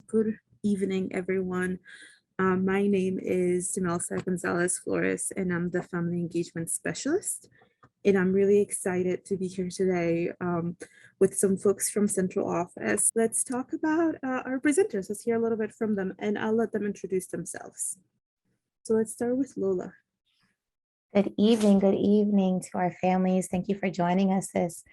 Good evening, everyone. My name is Demelsa Gonzalez Flores, and I'm the Family Engagement Specialist. And I'm really excited to be here today with some folks from Central Office. Let's talk about our presenters. Let's hear a little bit from them, and I'll let them introduce themselves. So let's start with Lola. Good evening to our families. Thank you for joining us this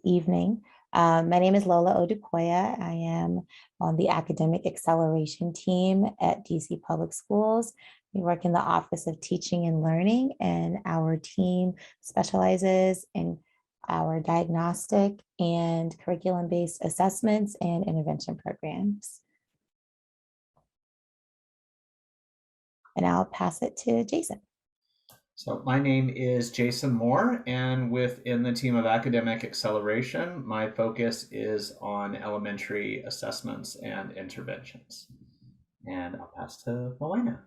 evening. My name is Lola Odukoya. I am on the academic acceleration team at DC Public Schools. We work in the Office of Teaching and Learning, and our team specializes in our diagnostic and curriculum-based assessments and intervention programs. And I'll pass it to Jason. So my name is Jason Moore, and within the team of academic acceleration, my focus is on elementary assessments and interventions. And I'll pass to Mawuena.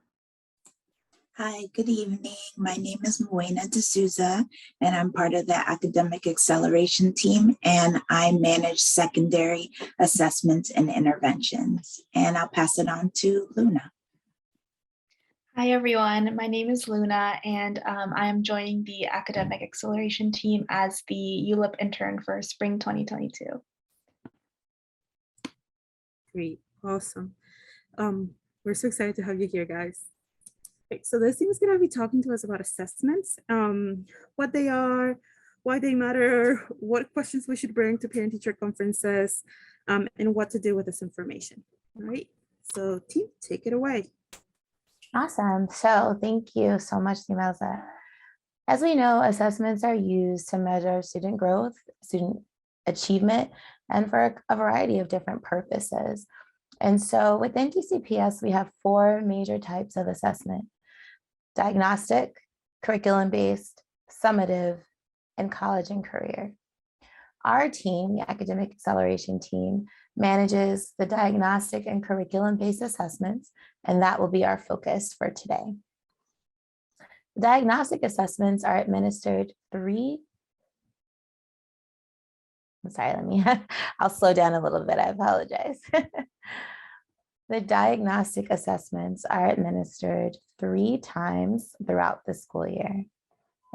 Hi, good evening. My name is Mawuena De-Souza, and I'm part of the academic acceleration team, and I manage secondary assessments and interventions. And I'll pass it on to Luna. Hi, everyone. My name is Luna, and I am joining the academic acceleration team as the UELIP intern for spring 2022. Great, awesome. We're so excited to have you here, guys. Okay, so this team is going to be talking to us about assessments, what they are, why they matter, what questions we should bring to parent-teacher conferences, and what to do with this information. All right, so team, take it away. Awesome. So thank you so much, Demelsa. As we know, assessments are used to measure student growth, student achievement, and for a variety of different purposes. And so within DCPS, we have 4 major types of assessment: diagnostic, curriculum-based, summative, and college and career. Our team, the academic acceleration team, manages the diagnostic and curriculum-based assessments, and that will be our focus for today. The diagnostic assessments are administered I'll slow down a little bit, I apologize. The diagnostic assessments are administered 3 times throughout the school year: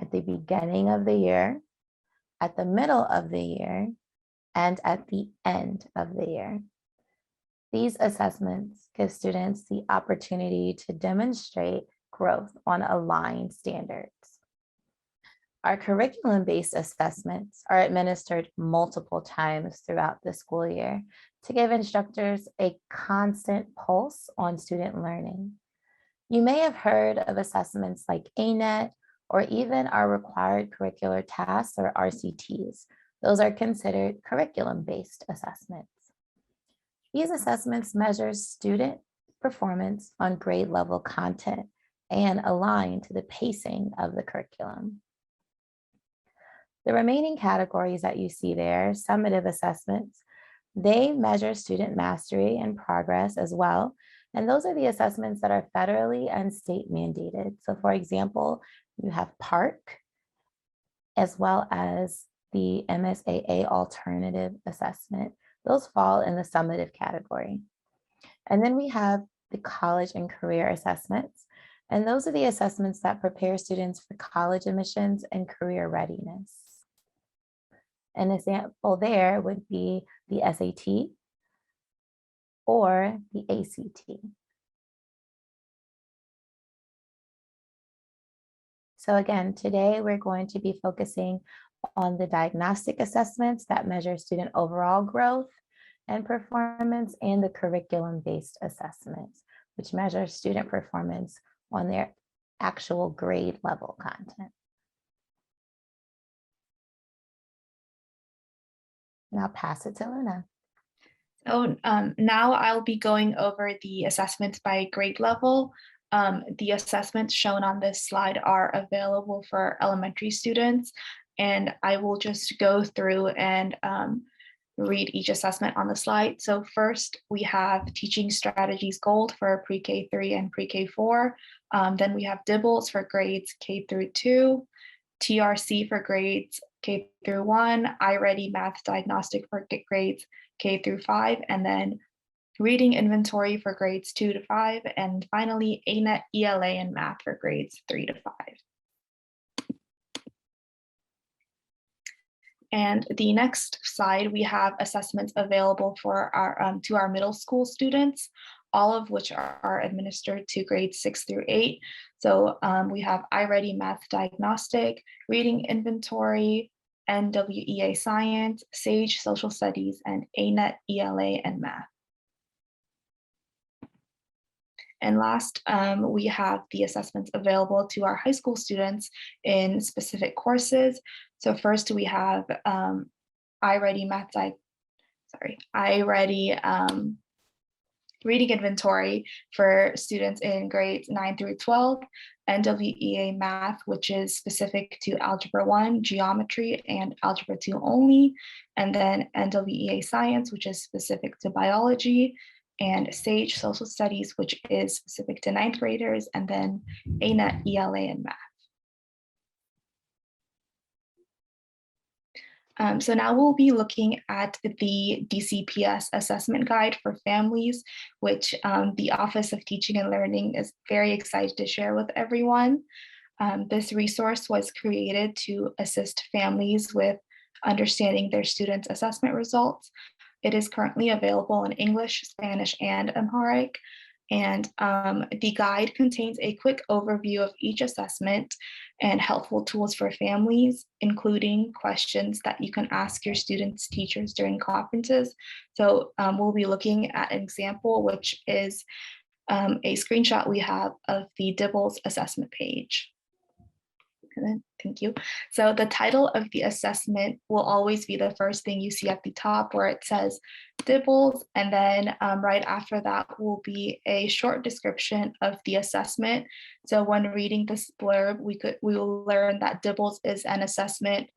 at the beginning of the year, at the middle of the year, and at the end of the year. These assessments give students the opportunity to demonstrate growth on aligned standards. Our curriculum-based assessments are administered multiple times throughout the school year to give instructors a constant pulse on student learning. You may have heard of assessments like ANET, or even our required curricular tasks, or RCTs. Those are considered curriculum-based assessments. These assessments measure student performance on grade level content and align to the pacing of the curriculum. The remaining categories that you see there, summative assessments, they measure student mastery and progress as well. And those are the assessments that are federally and state mandated. So for example, you have PARCC, as well as the MSAA alternative assessment. Those fall in the summative category. And then we have the college and career assessments. And those are the assessments that prepare students for college admissions and career readiness. An example there would be the SAT or the ACT. So again, today we're going to be focusing on the diagnostic assessments that measure student overall growth and performance, and the curriculum-based assessments, which measure student performance on their actual grade level content. And I'll pass it to Luna. So now I'll be going over the assessments by grade level. The assessments shown on this slide are available for elementary students, and I will just go through and read each assessment on the slide. So first, we have Teaching Strategies Gold for pre-K 3 and pre-K 4. Then we have DIBELS for grades K through 2, TRC for grades K through 1, iReady Math Diagnostic for grades K through 5, and then reading inventory for grades 2 to 5, and finally ANET, ELA, and math for grades 3 to 5. And the next slide, we have assessments available for our to our middle school students, all of which are administered to grades 6 through 8. So we have iReady Math Diagnostic, Reading Inventory, NWEA Science, SAGE Social Studies, and ANET, ELA, and Math. And last, we have the assessments available to our high school students in specific courses. So first we have iReady Reading Inventory for students in grades 9 through 12, NWEA Math, which is specific to Algebra 1, Geometry, and Algebra 2 only, and then NWEA Science, which is specific to Biology, and SAGE Social Studies, which is specific to 9th graders, and then ANET, ELA, and Math. So now we'll be looking at the DCPS assessment guide for families, which the Office of Teaching and Learning is very excited to share with everyone. This resource was created to assist families with understanding their students' assessment results. It is currently available in English, Spanish, and Amharic. And the guide contains a quick overview of each assessment and helpful tools for families, including questions that you can ask your students' teachers during conferences. So we'll be looking at an example, which is a screenshot we have of the DIBELS assessment page. Thank you. So the title of the assessment will always be the first thing you see at the top, where it says DIBELS, and then right after that will be a short description of the assessment. So when reading this blurb, we will learn that DIBELS is an assessment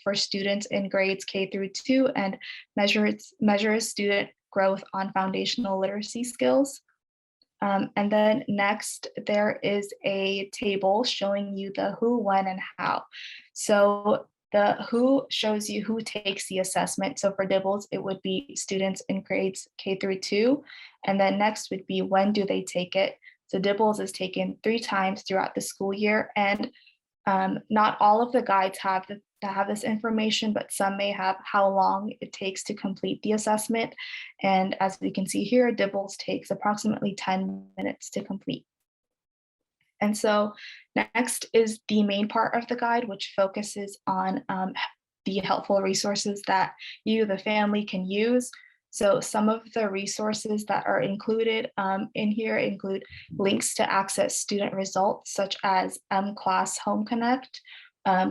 for students in grades K through 2 and measures student growth on foundational literacy skills. And then next, there is a table showing you the who, when, and how. So the who shows you who takes the assessment. So for DIBELS, it would be students in grades K through 2. And then next would be when do they take it. So DIBELS is taken 3 times throughout the school year. And not all of the guides have this information, but some may have how long it takes to complete the assessment. And as we can see here, DIBELS takes approximately 10 minutes to complete. And so next is the main part of the guide, which focuses on the helpful resources that you, the family, can use. So some of the resources that are included in here include links to access student results, such as Class Home Connect,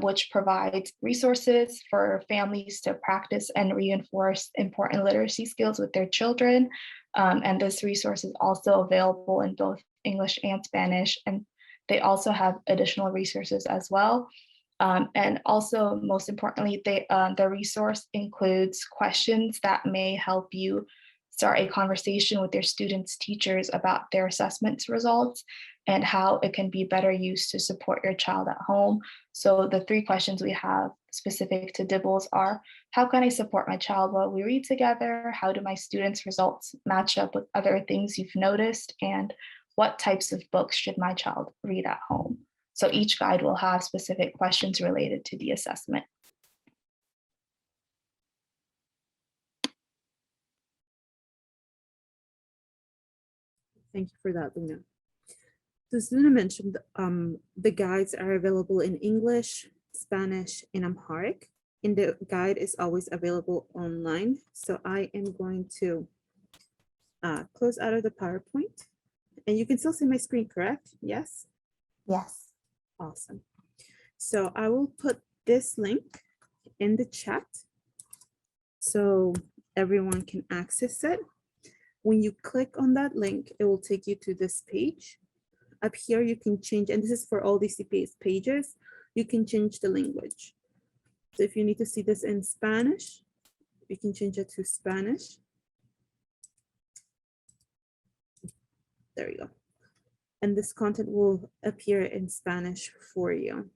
which provides resources for families to practice and reinforce important literacy skills with their children. And this resource is also available in both English and Spanish, and they also have additional resources as well. And also, most importantly, the resource includes questions that may help you start a conversation with your students' teachers about their assessment results and how it can be better used to support your child at home. So the 3 questions we have specific to DIBELS are, how can I support my child while we read together? How do my students' results match up with other things you've noticed? And what types of books should my child read at home? So each guide will have specific questions related to the assessment. Thank you for that, Luna. So as Luna mentioned, the guides are available in English, Spanish, and Amharic. And the guide is always available online. So I am going to close out of the PowerPoint. And you can still see my screen, correct? Yes? Yes. Awesome. So I will put this link in the chat so everyone can access it. When you click on that link, it will take you to this page. Up here, you can change, and this is for all DCPS pages, you can change the language. So if you need to see this in Spanish, you can change it to Spanish. There you go. And this content will appear in Spanish for you.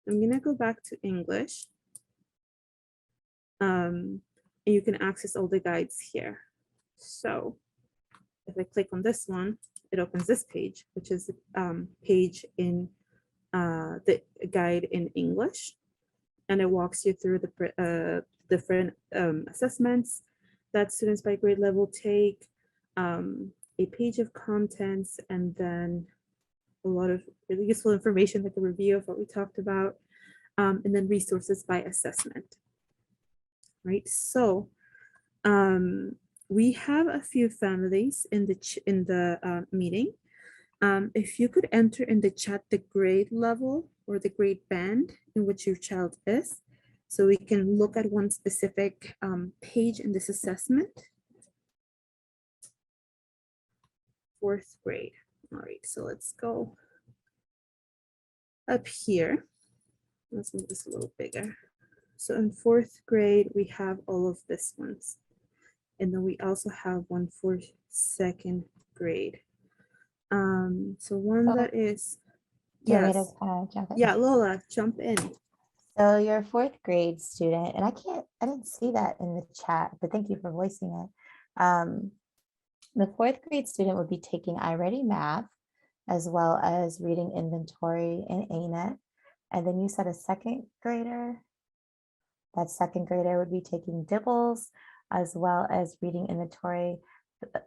I'm gonna go back to English. And you can access all the guides here. So if I click on this one, it opens this page, which is page in the guide in English. And it walks you through the different assessments that students by grade level take, a page of contents, and then a lot of really useful information, like a review of what we talked about, and then resources by assessment. Right, so we have a few families in the meeting. If you could enter in the chat the grade level or the grade band in which your child is, so we can look at one specific page in this assessment. 4th grade. All right, so let's go up here. Let's make this a little bigger. So in 4th grade, we have all of these ones. And then we also have one for 2nd grade. So one that is, yes. Jump in? Yeah, Lola, jump in. So you're a 4th grade student, and I didn't see that in the chat, but thank you for voicing it. The 4th grade student would be taking iReady Math, as well as reading inventory in ANET. And then you said a 2nd grader. That 2nd grader would be taking Dibbles, as well as reading inventory.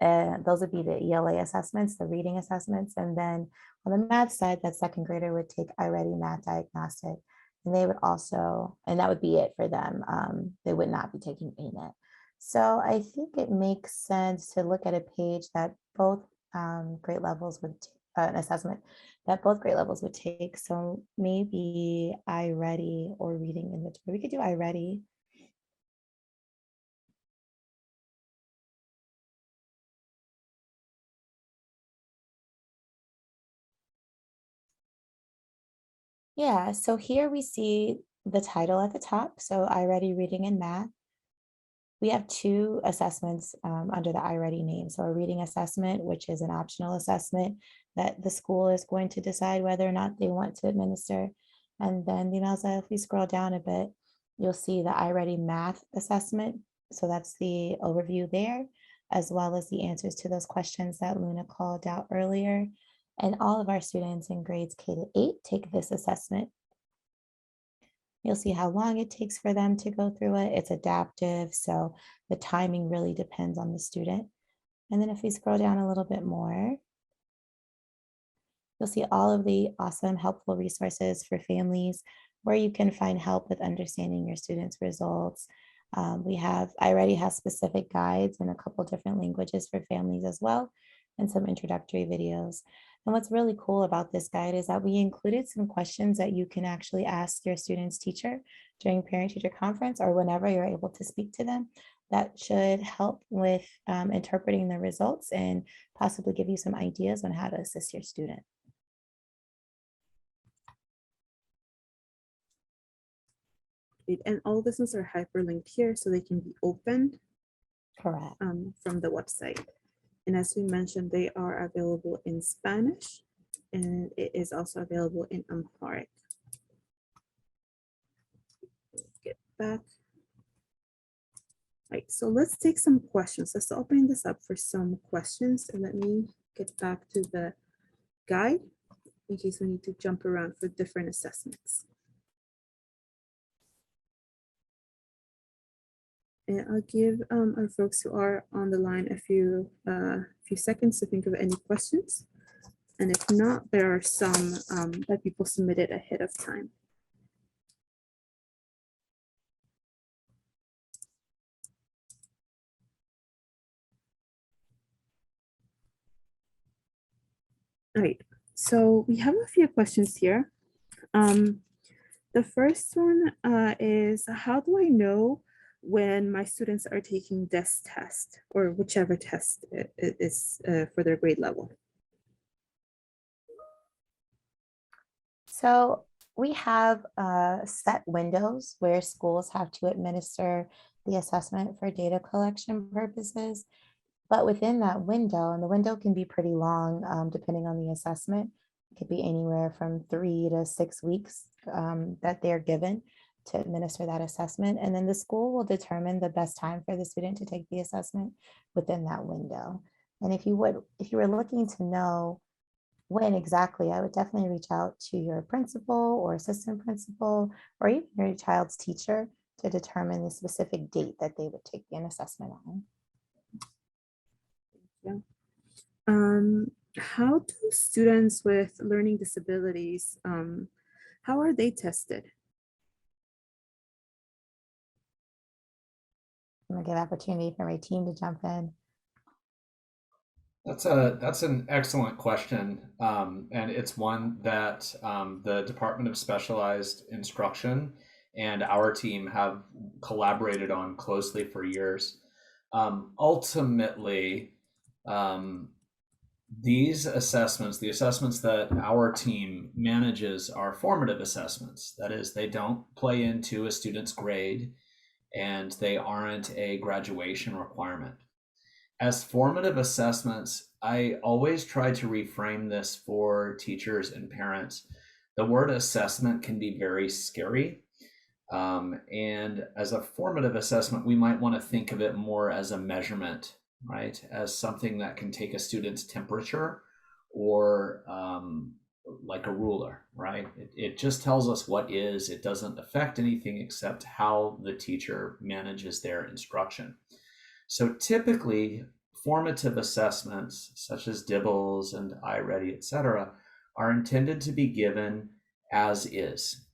Those would be the ELA assessments, the reading assessments. And then on the math side, that 2nd grader would take iReady Math Diagnostic. And they would also, and that would be it for them. They would not be taking ANET. So I think it makes sense to look at a page that both grade levels would, an assessment that both grade levels would take. So maybe iReady or reading inventory. We could do iReady. Yeah, so here we see the title at the top. So iReady Reading and Math. We have 2 assessments under the iReady name. So a reading assessment, which is an optional assessment that the school is going to decide whether or not they want to administer. And then, if we scroll down a bit, you'll see the iReady Math assessment. So that's the overview there, as well as the answers to those questions that Luna called out earlier. And all of our students in grades K-8 take this assessment. You'll see how long it takes for them to go through it. It's adaptive, so the timing really depends on the student. And then if we scroll down a little bit more, you'll see all of the awesome, helpful resources for families where you can find help with understanding your students' results. iReady has specific guides in a couple different languages for families as well, and some introductory videos. And what's really cool about this guide is that we included some questions that you can actually ask your student's teacher during parent-teacher conference or whenever you're able to speak to them. That should help with interpreting the results and possibly give you some ideas on how to assist your student. And all these ones are hyperlinked here so they can be opened. Correct. From the website. And as we mentioned, they are available in Spanish, and it is also available in Amharic. Let's get back. Right, so let's take some questions. Let's open this up for some questions, and let me get back to the guide in case we need to jump around for different assessments. And I'll give our folks who are on the line a few seconds to think of any questions. And if not, there are some that people submitted ahead of time. All right, so we have a few questions here. The first one is, how do I know when my students are taking this test or whichever test it is for their grade level? So we have set windows where schools have to administer the assessment for data collection purposes. But within that window, and the window can be pretty long depending on the assessment, it could be anywhere from 3 to 6 weeks that they're given. to administer that assessment. And then the school will determine the best time for the student to take the assessment within that window. And if you were looking to know when exactly, I would definitely reach out to your principal or assistant principal, or even your child's teacher to determine the specific date that they would take an assessment on. Yeah. How do students with learning disabilities, how are they tested? I'm gonna give opportunity for my team to jump in. That's an excellent question, and it's one that the Department of Specialized Instruction and our team have collaborated on closely for years. Ultimately, these assessments, the assessments that our team manages, are formative assessments. That is, they don't play into a student's grade, and they aren't a graduation requirement. As formative assessments, I always try to reframe this for teachers and parents. The word assessment can be very scary. And as a formative assessment, we might want to think of it more as a measurement, right? As something that can take a student's temperature, or like a ruler, right? It just tells us what is. It doesn't affect anything except how the teacher manages their instruction. So typically, formative assessments such as DIBELS and iReady, et cetera, are intended to be given as is.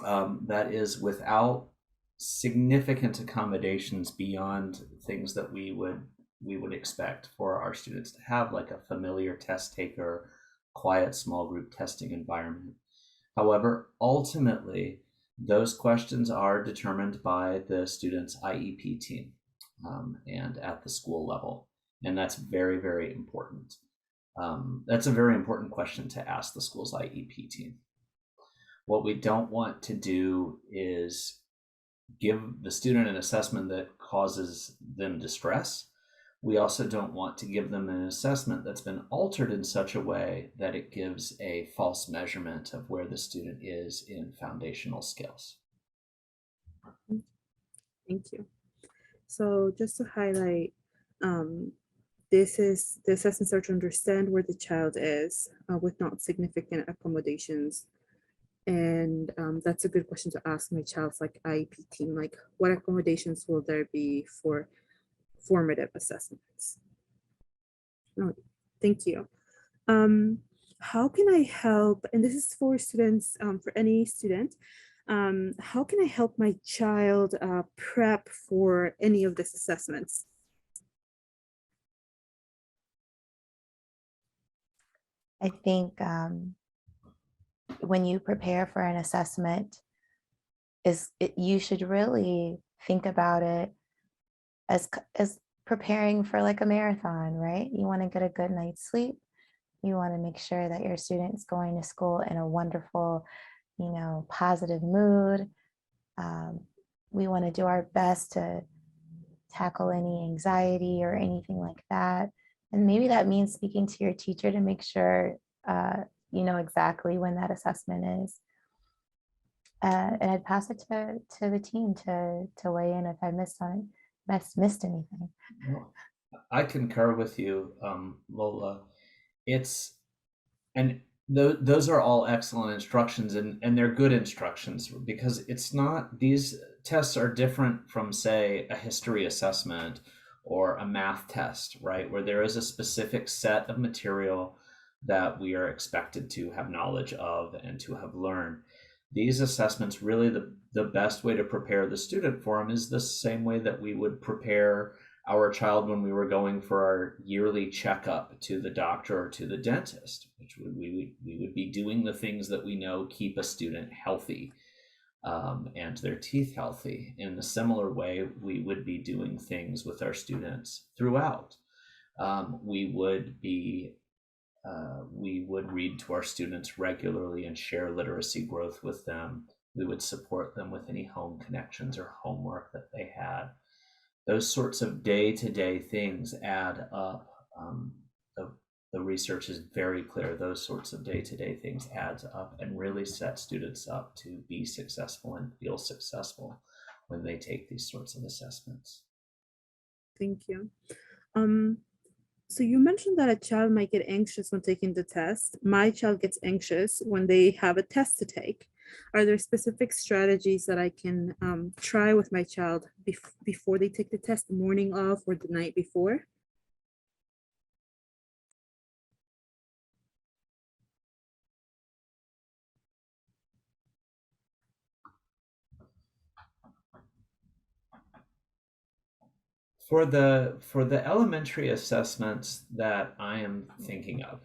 That is, without significant accommodations beyond things that we would expect for our students to have, like a familiar test taker, quiet small group testing environment. However, ultimately, those questions are determined by the student's IEP team. And at the school level. And that's very, very important. That's a very important question to ask the school's IEP team. What we don't want to do is give the student an assessment that causes them distress. We also don't want to give them an assessment that's been altered in such a way that it gives a false measurement of where the student is in foundational skills. Thank you. So just to highlight, the assessments are to understand where the child is with not significant accommodations. And that's a good question to ask my child's like IEP team, like what accommodations will there be for formative assessments? Oh, thank you. How can I help, and this is for students, for any student, how can I help my child prep for any of these assessments? I think when you prepare for an assessment, you should really think about it as preparing for like a marathon, right? You want to get a good night's sleep. You want to make sure that your student's going to school in a wonderful, positive mood. We want to do our best to tackle any anxiety or anything like that. And maybe that means speaking to your teacher to make sure you know exactly when that assessment is. And I'd pass it to the team to weigh in if I missed anything. Well, I concur with you, Lola. Those are all excellent instructions, and they're good instructions, because it's not, these tests are different from, say, a history assessment or a math test, right? Where there is a specific set of material that we are expected to have knowledge of and to have learned. These assessments, really the best way to prepare the student for them is the same way that we would prepare our child when we were going for our yearly checkup to the doctor or to the dentist, which we would be doing the things that we know keep a student healthy and their teeth healthy. In a similar way, we would be doing things with our students throughout. We would read to our students regularly and share literacy growth with them. We would support them with any home connections or homework that they had. Those sorts of day-to-day things add up. The research is very clear. Those sorts of day-to-day things adds up and really set students up to be successful and feel successful when they take these sorts of assessments. Thank you. So you mentioned that a child might get anxious when taking the test. My child gets anxious when they have a test to take. Are there specific strategies that I can try with my child before they take the test, the morning of or the night before? For the elementary assessments that I am thinking of,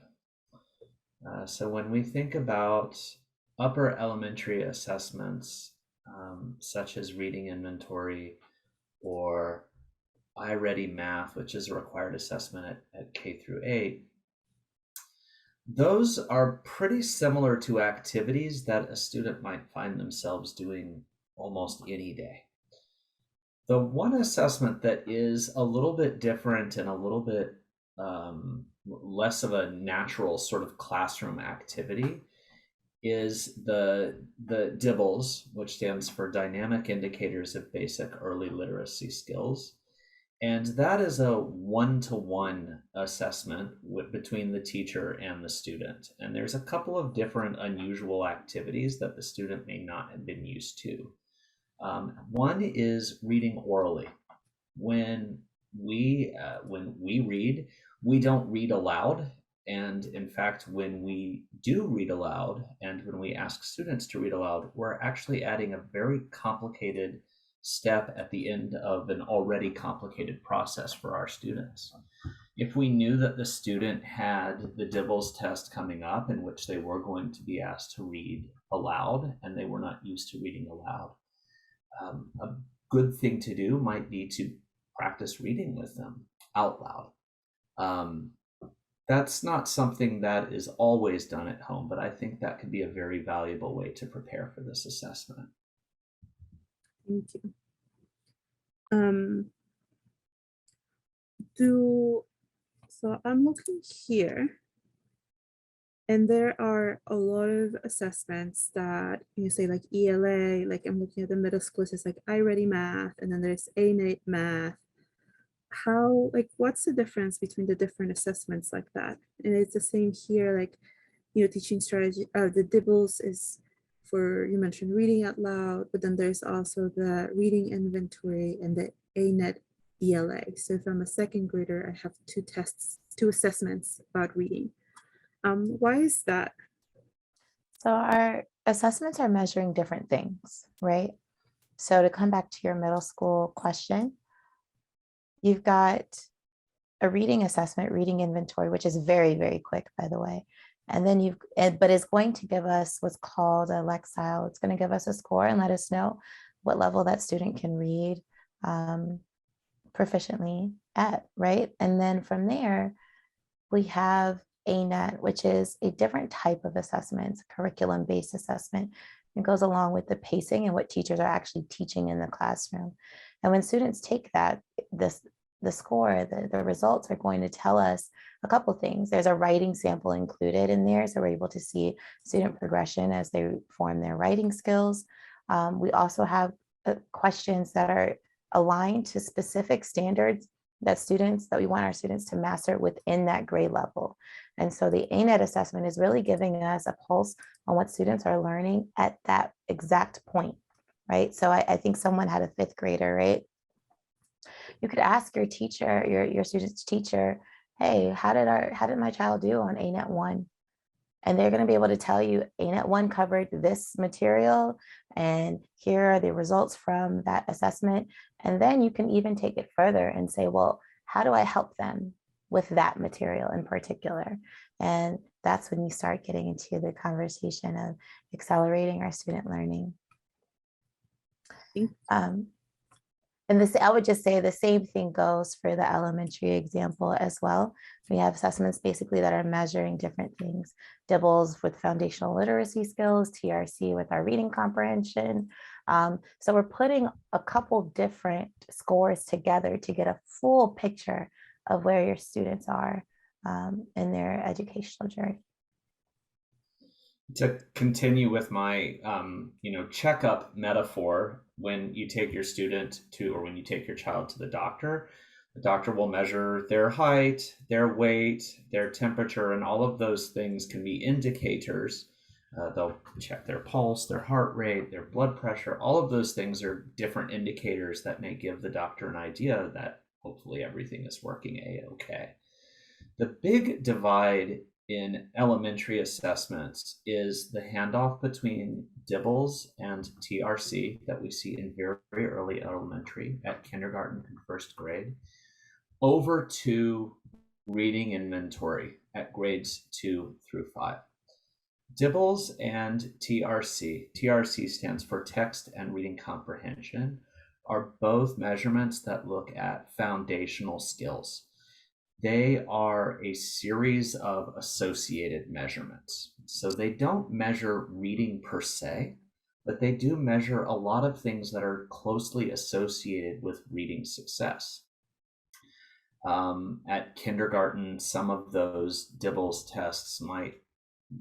so when we think about upper elementary assessments, such as reading inventory or iReady math, which is a required assessment at K through 8, those are pretty similar to activities that a student might find themselves doing almost any day. The one assessment that is a little bit different and a little bit less of a natural sort of classroom activity is the DIBELS, which stands for Dynamic Indicators of Basic Early Literacy Skills. And that is a one-to-one assessment between the teacher and the student. And there's a couple of different unusual activities that the student may not have been used to. One is reading orally. When we read, we don't read aloud. And in fact, when we do read aloud and when we ask students to read aloud, we're actually adding a very complicated step at the end of an already complicated process for our students. If we knew that the student had the DIBELS test coming up in which they were going to be asked to read aloud and they were not used to reading aloud, a good thing to do might be to practice reading with them out loud. That's not something that is always done at home, but I think that could be a very valuable way to prepare for this assessment. Thank you. So I'm looking here, and there are a lot of assessments that you say like ELA, like I'm looking at the middle school, it's like iReady math, and then there's A-NATE math. How, like, what's the difference between the different assessments like that? And it's the same here, like, teaching strategy, the DIBELS is for, you mentioned reading out loud, but then there's also the reading inventory and the A-NET ELA. So if I'm a second grader, I have two assessments about reading. Why is that? So our assessments are measuring different things, right? So to come back to your middle school question, you've got a reading assessment, reading inventory, which is very, very quick, by the way. And then but it's going to give us what's called a Lexile. It's going to give us a score and let us know what level that student can read proficiently at, right? And then from there, we have A-NET, which is a different type of assessment, curriculum-based assessment. It goes along with the pacing and what teachers are actually teaching in the classroom. And when students take that, the score, the results are going to tell us a couple of things. There's a writing sample included in there, so we're able to see student progression as they form their writing skills. We also have questions that are aligned to specific standards that we want our students to master within that grade level. And so the A-NET assessment is really giving us a pulse on what students are learning at that exact point, right? So I think someone had a fifth grader, right? You could ask your teacher, your student's teacher, hey, how did my child do on A-NET 1? And they're going to be able to tell you A-NET 1 covered this material, and here are the results from that assessment. And then you can even take it further and say, well, how do I help them with that material in particular? And that's when you start getting into the conversation of accelerating our student learning. And this, I would just say the same thing goes for the elementary example as well. We have assessments basically that are measuring different things. DIBELS with foundational literacy skills, TRC with our reading comprehension. So we're putting a couple different scores together to get a full picture of where your students are in their educational journey. To continue with my checkup metaphor, when you take your student to, or when you take your child to the doctor will measure their height, their weight, their temperature, and all of those things can be indicators. They'll check their pulse, their heart rate, their blood pressure. All of those things are different indicators that may give the doctor an idea that hopefully everything is working a-okay. The big divide in elementary assessments is the handoff between DIBELS and TRC that we see in very, very early elementary at kindergarten and first grade over to reading inventory at grades 2 through 5. DIBELS and TRC stands for text and reading comprehension, are both measurements that look at foundational skills. They are a series of associated measurements. So they don't measure reading per se, but they do measure a lot of things that are closely associated with reading success. At kindergarten, some of those DIBELS tests might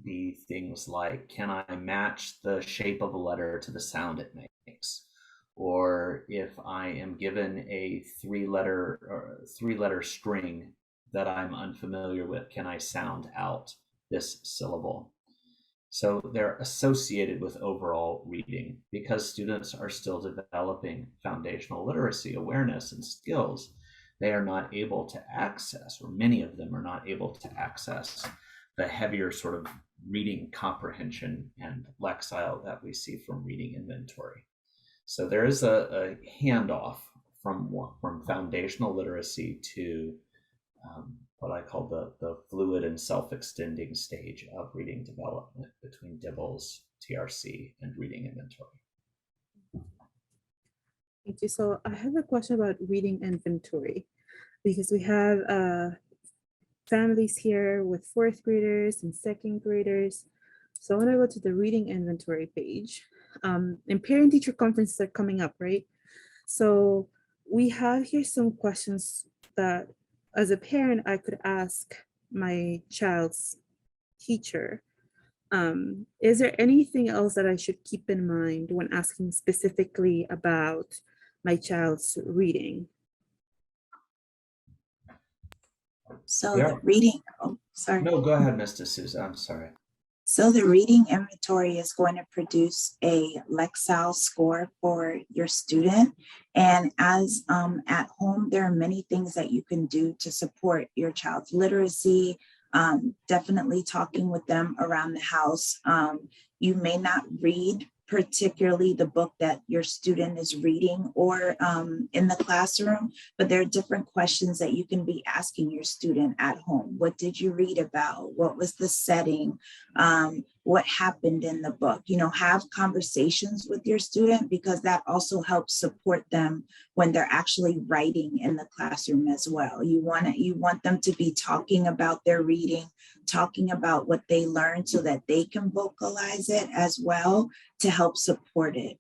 be things like, can I match the shape of a letter to the sound it makes? Or if I am given a three-letter string that I'm unfamiliar with, can I sound out this syllable? So they're associated with overall reading because students are still developing foundational literacy, awareness, and skills. They are not able to access, or many of them are not able to access, the heavier sort of reading comprehension and lexile that we see from reading inventory. So there is a handoff from foundational literacy to what I call the fluid and self-extending stage of reading development between DIBELS, TRC, and reading inventory. Thank you. So I have a question about reading inventory, because we have families here with 4th graders and 2nd graders. So when I go to the reading inventory page, and parent-teacher conferences are coming up, right? So we have here some questions that as a parent, I could ask my child's teacher. Is there anything else that I should keep in mind when asking specifically about my child's reading? So Yeah. the reading, sorry. No, go ahead, Ms. De-Souza. I'm sorry. So the reading inventory is going to produce a lexile score for your student. And as at home, there are many things that you can do to support your child's literacy. Definitely talking with them around the house. You may not read particularly the book that your student is reading or in the classroom, but there are different questions that you can be asking your student at home. What did you read about? What was the setting? What happened in the book? You know, have conversations with your student, because that also helps support them when they're actually writing in the classroom as well. You want them to be talking about their reading, talking about what they learned so that they can vocalize it as well to help support it.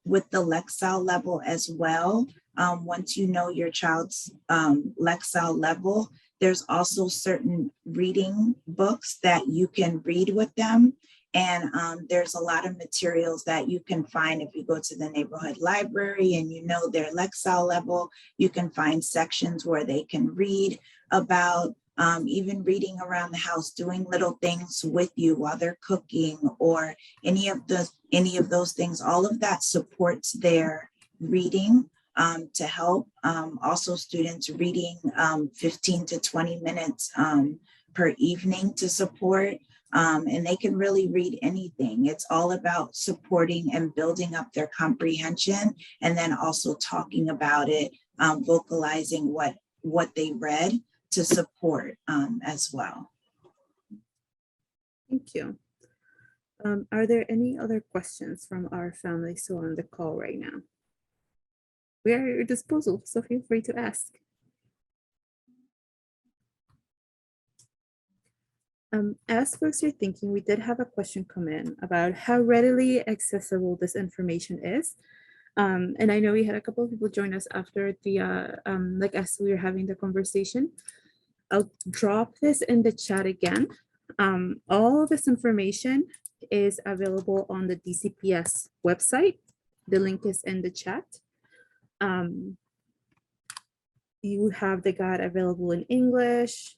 With the lexile level as well, once you know your child's lexile level, there's also certain reading books that you can read with them. And there's a lot of materials that you can find if you go to the neighborhood library and you know their lexile level. You can find sections where they can read about even reading around the house, doing little things with you while they're cooking, or any of those things. All of that supports their reading to help. Also, students reading 15 to 20 minutes per evening to support. And they can really read anything. It's all about supporting and building up their comprehension, and then also talking about it, vocalizing what they read to support as well. Thank you. Are there any other questions from our families who are on the call right now? We are at your disposal, so feel free to ask. As folks are thinking, we did have a question come in about how readily accessible this information is. And I know we had a couple of people join us after the, like as we were having the conversation. I'll drop this in the chat again. All this information is available on the DCPS website. The link is in the chat. You have the guide available in English,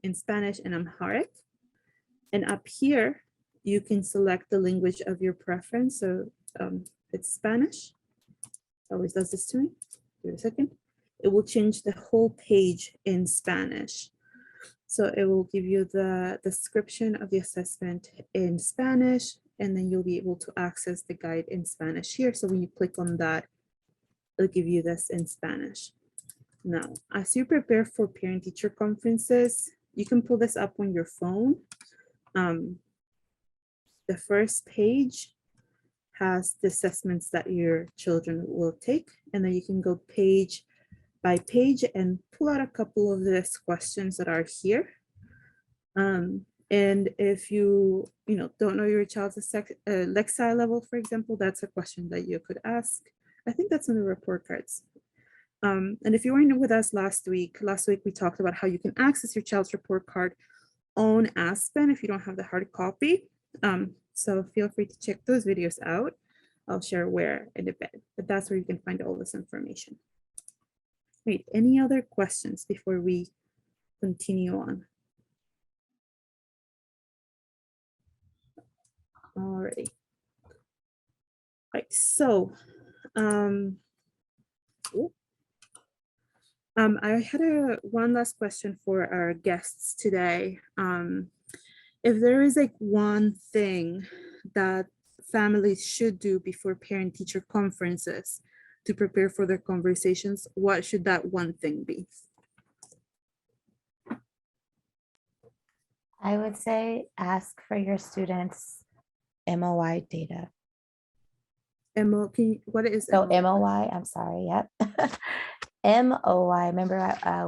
in Spanish, and Amharic. And up here, you can select the language of your preference. So it's Spanish. It always does this to me. Give it a second. It will change the whole page in Spanish. So it will give you the description of the assessment in Spanish, and then you'll be able to access the guide in Spanish here. So when you click on that, it'll give you this in Spanish. Now, as you prepare for parent-teacher conferences, you can pull this up on your phone. The first page has the assessments that your children will take, and then you can go page by page and pull out a couple of these questions that are here. And if you don't know your child's Lexile level, for example, that's a question that you could ask. I think that's on the report cards. And if you weren't with us last week we talked about how you can access your child's report card on Aspen if you don't have the hard copy. So feel free to check those videos out. I'll share where in a bit, but that's where you can find all this information. Wait, any other questions before we continue on? Alrighty. Right, so I had one last question for our guests today. If there is like one thing that families should do before parent-teacher conferences to prepare for their conversations, what should that one thing be? I would say ask for your students' MOI data. What is So MOI? MOI, I'm sorry, yep. MOI, remember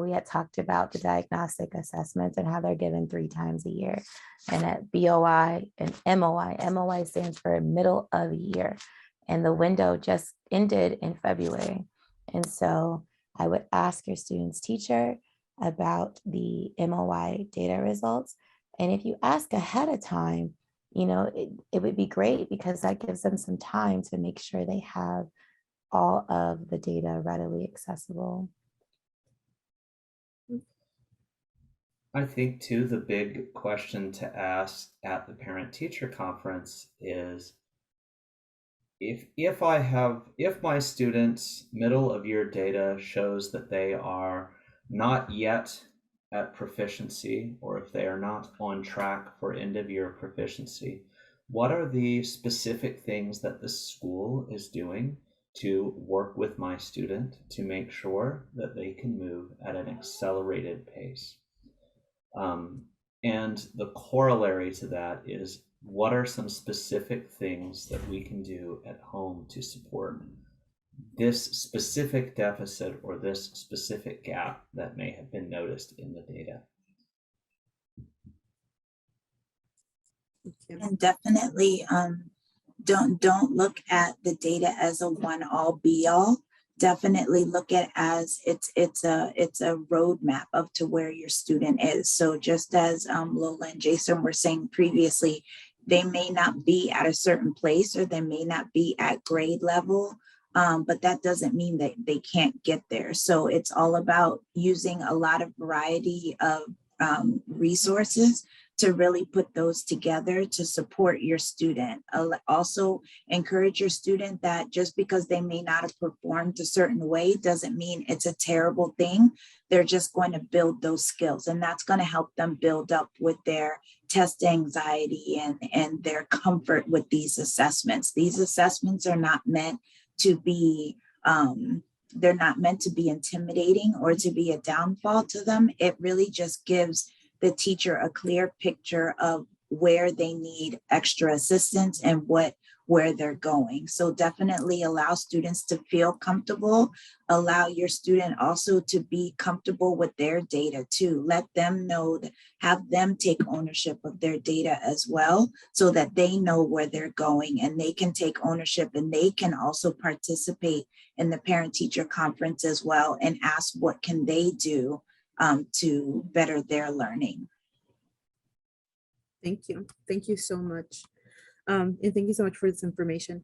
we had talked about the diagnostic assessments and how they're given 3 times a year. And at BOI and MOI, MOI stands for middle of the year. And the window just ended in February. And so I would ask your student's teacher about the MOI data results. And if you ask ahead of time, it would be great because that gives them some time to make sure they have all of the data readily accessible. I think too, the big question to ask at the parent-teacher conference is, if my students' middle of year data shows that they are not yet at proficiency, or if they are not on track for end of year proficiency, what are the specific things that the school is doing to work with my student to make sure that they can move at an accelerated pace? And the corollary to that is, what are some specific things that we can do at home to support this specific deficit or this specific gap that may have been noticed in the data? And definitely don't look at the data as a one all be all. Definitely look at it as it's a roadmap up to where your student is. So just as Lola and Jason were saying previously, they may not be at a certain place or they may not be at grade level, but that doesn't mean that they can't get there. So it's all about using a lot of variety of resources to really put those together to support your student. Also encourage your student that just because they may not have performed a certain way doesn't mean it's a terrible thing. They're just going to build those skills, and that's going to help them build up with their test anxiety and their comfort with these assessments. These assessments are not meant to be they're not meant to be intimidating or to be a downfall to them. It really just gives the teacher a clear picture of where they need extra assistance and where they're going. So definitely allow students to feel comfortable. Allow your student also to be comfortable with their data too. Let them know, have them take ownership of their data as well, so that they know where they're going and they can take ownership, and they can also participate in the parent-teacher conference as well and ask what can they do to better their learning. Thank you. Thank you so much. And thank you so much for this information.